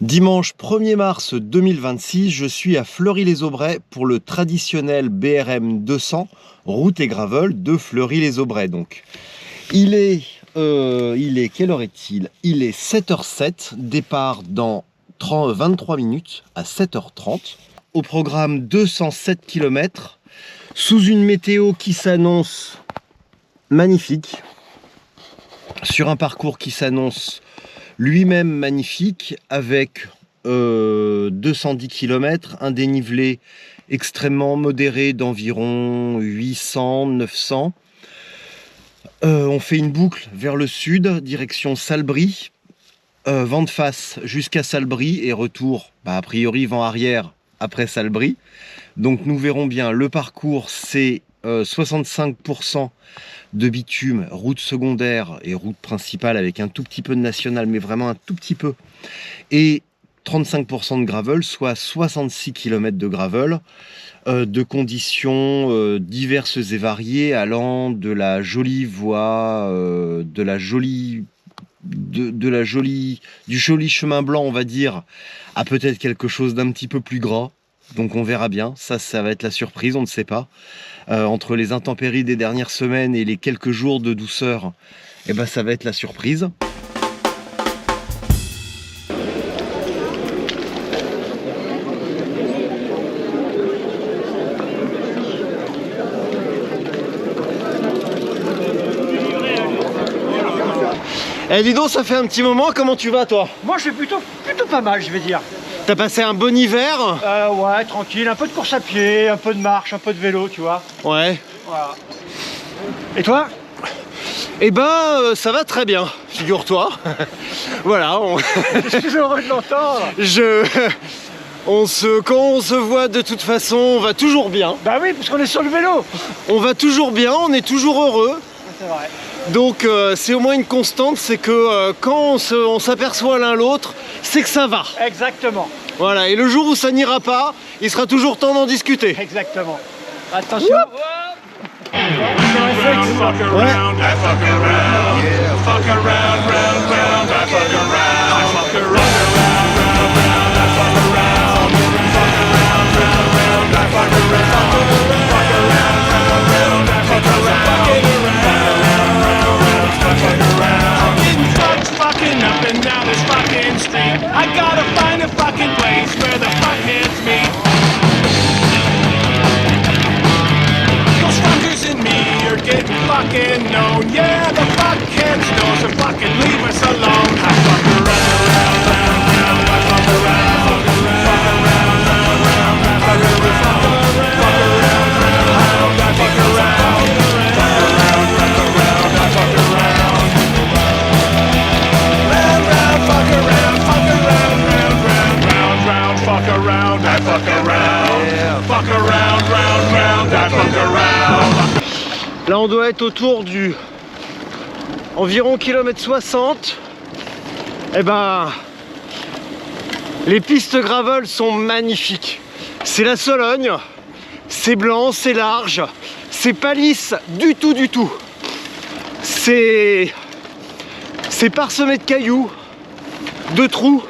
Dimanche 1er mars 2026, je suis à Fleury-les-Aubrais pour le traditionnel BRM 200, route et gravel de Fleury-les-Aubrais. Donc, il est quelle heure est-il? Il est 7h07, départ dans 23 minutes à 7h30. Au programme 207 km, sous une météo qui s'annonce magnifique, sur un parcours qui s'annonce lui-même magnifique, avec 210 km, un dénivelé extrêmement modéré d'environ 800-900. On fait une boucle vers le sud, direction Salbris, vent de face jusqu'à Salbris et retour, a priori vent arrière après Salbris. Donc nous verrons bien, le parcours c'est 65% de bitume, route secondaire et route principale avec un tout petit peu de national, mais vraiment un tout petit peu, et 35% de gravel, soit 66 km de gravel, de conditions diverses et variées, allant de la jolie voie, du joli chemin blanc, on va dire, à peut-être quelque chose d'un petit peu plus gras. Donc on verra bien, ça va être la surprise, on ne sait pas. Entre les intempéries des dernières semaines et les quelques jours de douceur, ça va être la surprise. Eh dis donc, ça fait un petit moment, comment tu vas toi? Moi je suis plutôt pas mal, je vais dire. T'as passé un bon hiver? Ouais, tranquille, un peu de course à pied, un peu de marche, un peu de vélo, tu vois. Ouais. Voilà. Et toi? Ça va très bien, figure-toi. Voilà. Je suis heureux de l'entendre. Quand on se voit de toute façon, on va toujours bien. Bah oui, parce qu'on est sur le vélo. On va toujours bien, on est toujours heureux. C'est vrai. Donc c'est au moins une constante, c'est que quand on s'aperçoit l'un l'autre, c'est que ça va. Exactement. Voilà, et le jour où ça n'ira pas, il sera toujours temps d'en discuter. Exactement. Attention. Ouais. I gotta find a fucking place where the fuckheads meet. Those fuckers and me are getting fucking known. Yeah, the fuckheads know, so fucking leave us alone. I fuck around, round, round, round. I fuck around, fuck around, fuck around, round, round. I fuck around, fuck around, fuck around, round. I fuck around, fuck around, fuck around. I fuck around, round, round, fuck around. Fuck around, I fuck around. Yeah. Fuck around, round, round, I fuck around. Là on doit être autour du environ kilomètre 60. Les pistes gravel sont magnifiques. C'est la Sologne, c'est blanc, c'est large, c'est pas lisse du tout. C'est parsemé de cailloux, de trous.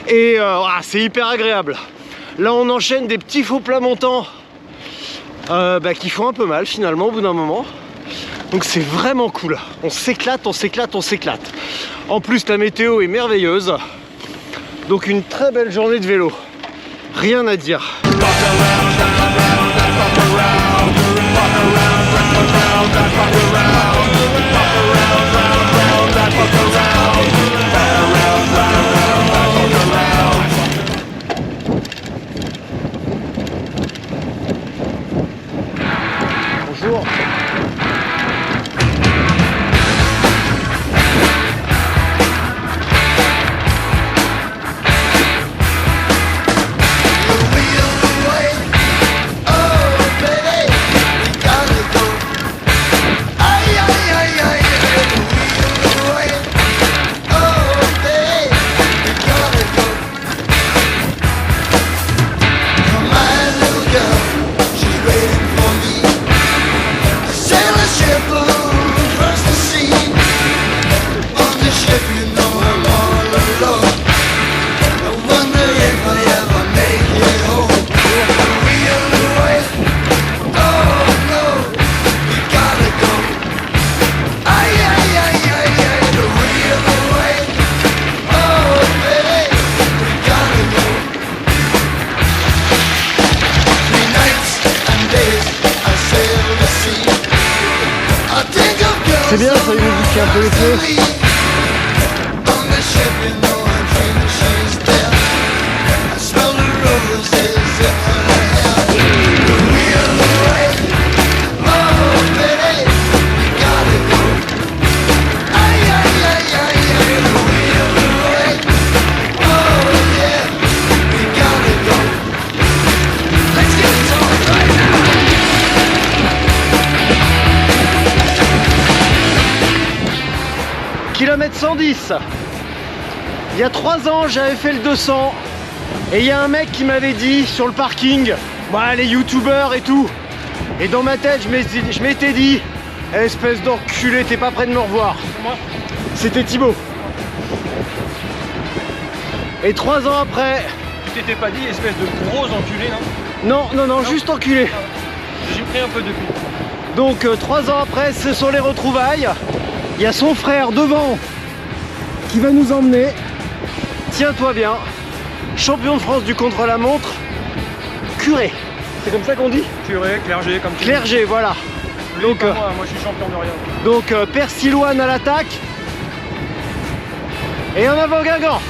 Et c'est hyper agréable. Là on enchaîne des petits faux plats montants qui font un peu mal finalement au bout d'un moment. Donc c'est vraiment cool. On s'éclate. En plus la météo est merveilleuse. Donc une très belle journée de vélo. Rien à dire. Bonjour. C'est bien, ça humidifie un peu les pieds. Kilomètre 110. Il y a 3 ans, j'avais fait le 200 et il y a un mec qui m'avait dit sur le parking, bah, les youtubeurs et tout. Et dans ma tête, je m'étais dit, espèce d'enculé, t'es pas prêt de me revoir. C'était Thibaut. Et 3 ans après... Tu t'étais pas dit espèce de gros enculé, non? Non, juste enculé. J'ai pris un peu depuis. Donc 3 ans après, ce sont les retrouvailles. Il y a son frère devant qui va nous emmener. Tiens-toi bien. Champion de France du contre-la-montre, Curé. C'est comme ça qu'on dit? Curé, clergé, comme tu Clergé, voilà. dis. Donc, Pas moi je suis champion de rien. donc Père Silouane à l'attaque. Et en avant Guingamp.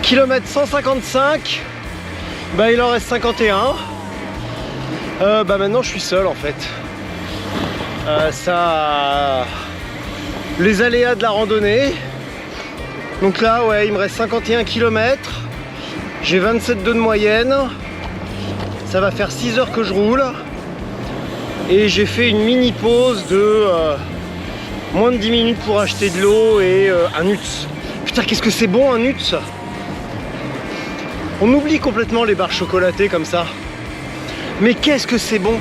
Kilomètre 155, bah il en reste 51. Bah maintenant je suis seul en fait. Les aléas de la randonnée. Donc là ouais il me reste 51 km. J'ai 27,2 de moyenne. Ça va faire 6 heures que je roule. Et j'ai fait une mini pause de moins de 10 minutes pour acheter de l'eau et un nuts. Putain qu'est-ce que c'est bon un nuts. On oublie complètement les barres chocolatées comme ça. Mais qu'est-ce que c'est bon!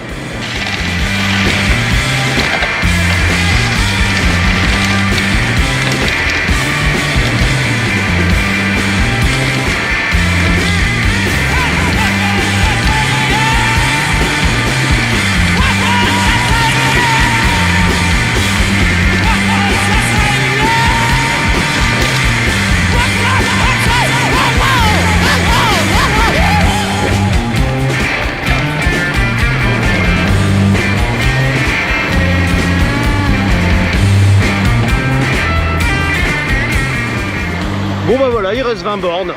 Bon bah voilà, il reste 20 bornes.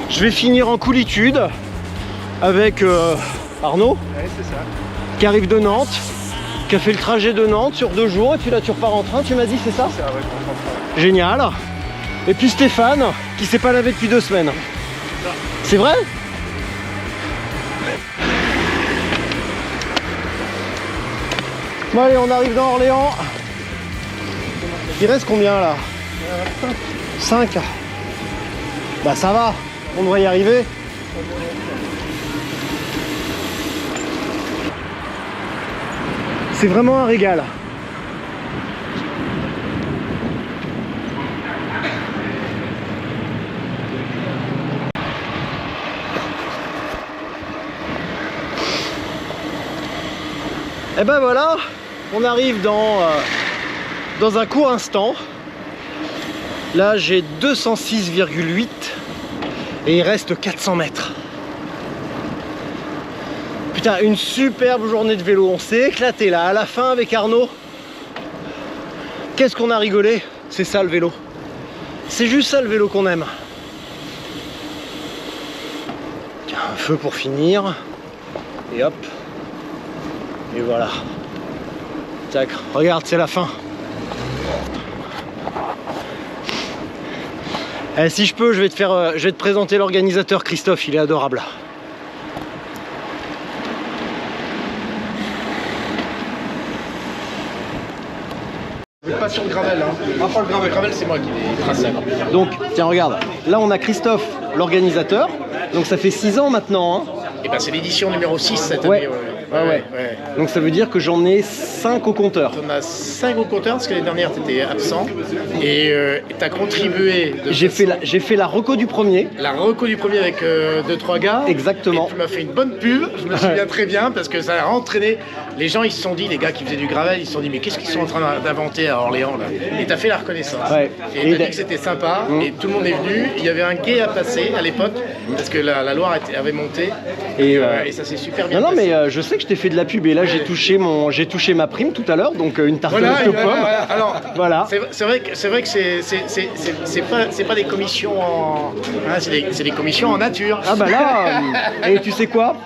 Je vais finir en coolitude avec Arnaud, Ouais, c'est ça. qui arrive de Nantes, qui a fait le trajet de Nantes sur 2 jours, et puis là tu repars en train, tu m'as dit, c'est ça? C'est vrai, je comprends. Génial. Et puis Stéphane, qui s'est pas lavé depuis 2 semaines. C'est vrai? Bon allez, on arrive dans Orléans. Il reste combien là? 5. Bah ça va, on devrait y arriver. C'est vraiment un régal. Et ben voilà, on arrive dans un court instant. Là j'ai 206,8 et il reste 400 mètres. Putain, une superbe journée de vélo. On s'est éclaté là à la fin avec Arnaud. Qu'est-ce qu'on a rigolé. C'est ça le vélo. C'est juste ça le vélo qu'on aime. Tiens, un feu pour finir. Et hop. Et voilà. Tac, regarde, c'est la fin. Si je peux, je vais te présenter l'organisateur Christophe, il est adorable. Pas sur le gravel, hein. Ah, pas le gravel. Le gravel, c'est moi qui l'ai tracé. Donc, tiens, regarde. Là, on a Christophe, l'organisateur. Donc, ça fait 6 ans maintenant. Hein. Et ben, c'est l'édition numéro 6 cette Ouais. année. Ouais. Donc, ça veut dire que j'en ai 5 au compteur. On a 5 au compteur parce que l'année dernière, tu étais absent. Et tu as contribué. J'ai fait la reco du premier. La reco du premier avec 2-3 gars. Exactement. Et tu m'as fait une bonne pub. Je me souviens très bien parce que ça a entraîné. Les gens, ils se sont dit, les gars qui faisaient du gravel, ils se sont dit, mais qu'est-ce qu'ils sont en train d'inventer à Orléans là? Et tu as fait la reconnaissance. Ouais. Et tu as dit que c'était sympa. Et tout le monde est venu. Il y avait un quai à passer à l'époque parce que la Loire avait monté. Et ça s'est super bien passé. Mais je sais que je t'ai fait de la pub et là j'ai touché ma prime tout à à l'heure, donc une tartelette aux pommes. Alors, voilà. C'est vrai que c'est pas des commissions en, hein, c'est des commissions en nature. Ah bah là, et tu sais quoi?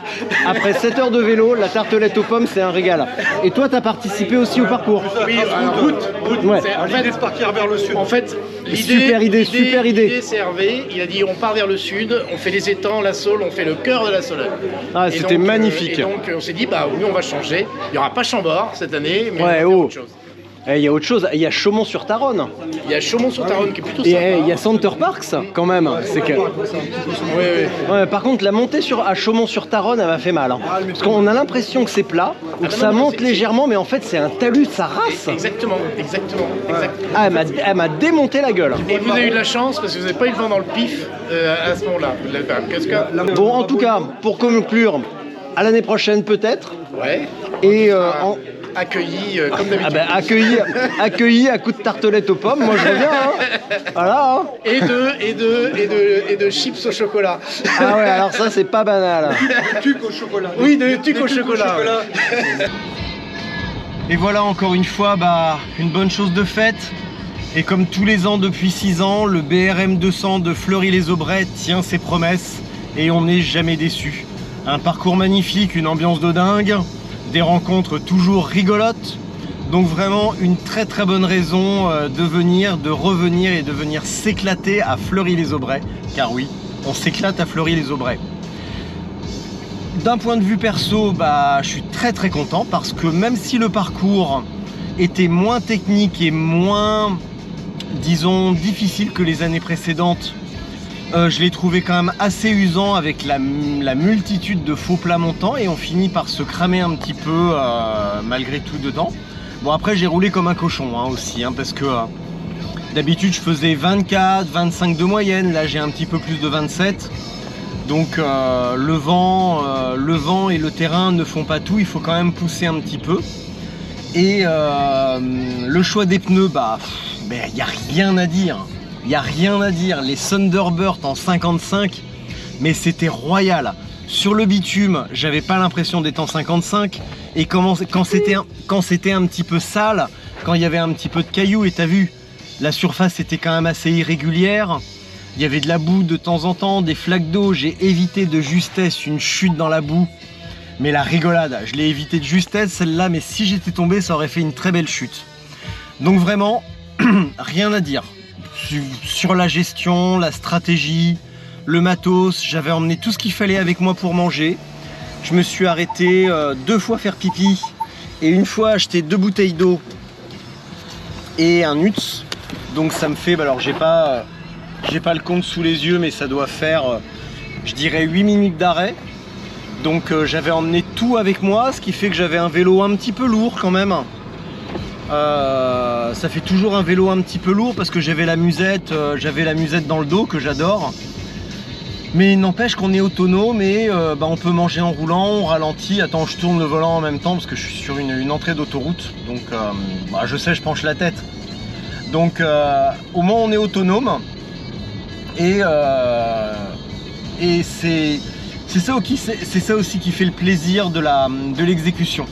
Après 7 heures de vélo, la tartelette aux pommes, c'est un régal. Et toi, t'as participé aussi au parcours? Oui, alors route. Ouais. En fait, de partir vers le sud. En fait, super idée. L'idée, c'est Hervé. Il a dit, on part vers le sud, on fait les étangs, la Saule, on fait le cœur de la Sologne. Ah, c'était magnifique. Et donc, on s'est dit, bah oui, on va changer. Il n'y aura pas Chambord cette année, mais ouais, on va faire autre chose. Il y a autre chose, il y a Chaumont-sur-Taronne. Il y a Chaumont-sur-Taronne qui est plutôt sympa. Et il y a Center Parks quand même. C'est que... Ouais, par contre, la montée à Chaumont-sur-Taronne, elle m'a fait mal. Hein. Parce qu'on a l'impression que c'est plat, ou que ça monte légèrement, mais en fait c'est un talus, ça rase. Exactement. Ah, elle m'a démonté la gueule. Et vous avez eu de la chance parce que vous n'avez pas eu le vent dans le pif à ce moment-là. Bon, en tout cas, pour conclure, à l'année prochaine peut-être. Ouais. Et accueilli comme d'habitude. Ah ben, accueilli à coups de tartelette aux pommes, moi je reviens. Hein. Voilà. Hein. Et de chips au chocolat. Ah ouais, alors ça c'est pas banal. De tuc au chocolat. Oui, de tuc au chocolat. Et voilà encore une fois une bonne chose de faite. Et comme tous les ans depuis 6 ans, le BRM 200 de Fleury-les-Aubrais tient ses promesses et on n'est jamais déçu. Un parcours magnifique, une ambiance de dingue, des rencontres toujours rigolotes. Donc vraiment une très très bonne raison de revenir et de venir s'éclater à Fleury-les-Aubrais. Car oui, on s'éclate à Fleury-les-Aubrais. D'un point de vue perso, je suis très très content parce que même si le parcours était moins technique et moins, disons, difficile que les années précédentes, je l'ai trouvé quand même assez usant avec la multitude de faux plats montants et on finit par se cramer un petit peu malgré tout dedans. Bon, après j'ai roulé comme un cochon aussi, parce que d'habitude je faisais 24, 25 de moyenne, là j'ai un petit peu plus de 27. Donc le vent et le terrain ne font pas tout, il faut quand même pousser un petit peu. Et le choix des pneus, y a rien à dire. Il n'y a rien à dire, les Thunderbird en 55, mais c'était royal. Sur le bitume, j'avais pas l'impression d'être en 55, et quand c'était un petit peu sale, quand il y avait un petit peu de cailloux, et t'as vu, la surface était quand même assez irrégulière, il y avait de la boue de temps en temps, des flaques d'eau, j'ai évité de justesse une chute dans la boue, mais la rigolade, je l'ai évité de justesse celle-là, mais si j'étais tombé, ça aurait fait une très belle chute. Donc vraiment, rien à dire. Sur la gestion, la stratégie, le matos, j'avais emmené tout ce qu'il fallait avec moi pour manger. Je me suis arrêté 2 fois faire pipi et une fois acheter 2 bouteilles d'eau et un Utz. Donc ça me fait, alors j'ai pas le compte sous les yeux, mais ça doit faire, je dirais 8 minutes d'arrêt. Donc j'avais emmené tout avec moi, ce qui fait que j'avais un vélo un petit peu lourd quand même. Ça fait toujours un vélo un petit peu lourd parce que j'avais la musette dans le dos que j'adore, mais il n'empêche qu'on est autonome et on peut manger en roulant, on ralentit. Attends, je tourne le volant en même temps parce que je suis sur une entrée d'autoroute, donc je sais, je penche la tête, donc au moins on est autonome et c'est ça aussi qui fait le plaisir de l'exécution.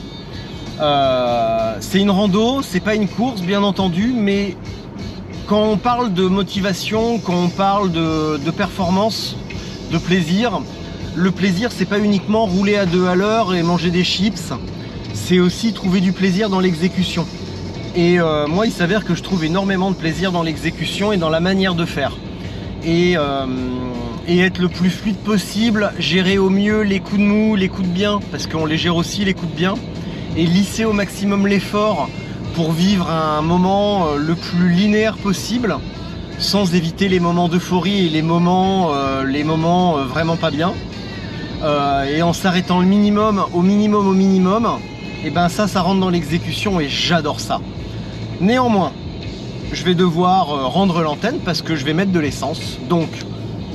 C'est une rando, c'est pas une course bien entendu, mais quand on parle de motivation, quand on parle de performance, de plaisir, le plaisir c'est pas uniquement rouler à 2 à l'heure et manger des chips, c'est aussi trouver du plaisir dans l'exécution. Et moi, il s'avère que je trouve énormément de plaisir dans l'exécution et dans la manière de faire. Et être le plus fluide possible, gérer au mieux les coups de mou, les coups de bien, parce qu'on les gère aussi les coups de bien, et lisser au maximum l'effort pour vivre un moment le plus linéaire possible, sans éviter les moments d'euphorie et les moments vraiment pas bien. Et en s'arrêtant le minimum, au minimum, et ben ça rentre dans l'exécution et j'adore ça. Néanmoins, je vais devoir rendre l'antenne parce que je vais mettre de l'essence. Donc,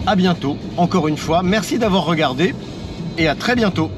à bientôt, encore une fois. Merci d'avoir regardé et à très bientôt.